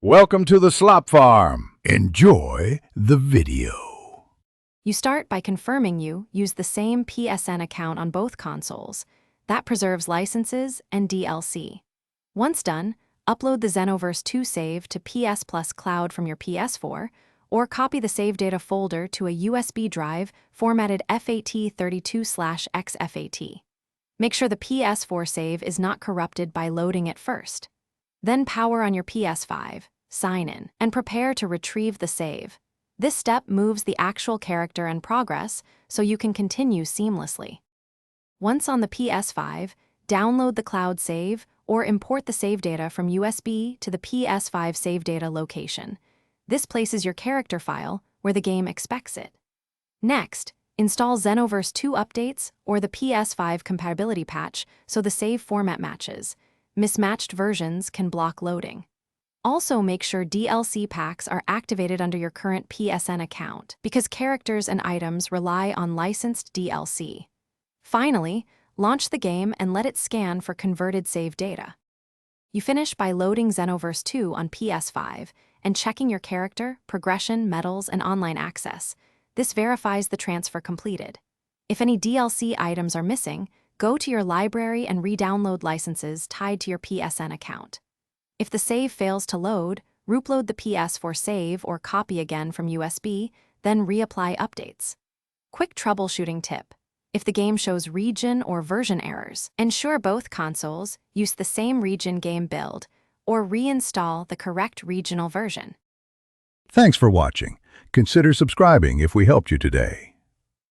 Welcome to the Slop Farm. Enjoy the video. You start by confirming you use the same PSN account on both consoles. That preserves licenses and DLC. Once done, upload the Xenoverse 2 save to PS Plus Cloud from your PS4, or copy the save data folder to a USB drive formatted FAT32/XFAT. Make sure the PS4 save is not corrupted by loading it first. Then power on your PS5, sign in, and prepare to retrieve the save. This step moves the actual character and progress so you can continue seamlessly. Once on the PS5, download the cloud save or import the save data from USB to the PS5 save data location. This places your character file where the game expects it. Next, install Xenoverse 2 updates or the PS5 compatibility patch so the save format matches. Mismatched versions can block loading. Also make sure DLC packs are activated under your current PSN account because characters and items rely on licensed DLC. Finally, launch the game and let it scan for converted save data. You finish by loading Xenoverse 2 on PS5 and checking your character, progression, medals, and online access. This verifies the transfer completed. If any DLC items are missing, go to your library and re-download licenses tied to your PSN account. If the save fails to load, reupload the PS4 save or copy again from USB, then reapply updates. Quick troubleshooting tip. If the game shows region or version errors, ensure both consoles use the same region game build or reinstall the correct regional version. Thanks for watching. Consider subscribing if we helped you today.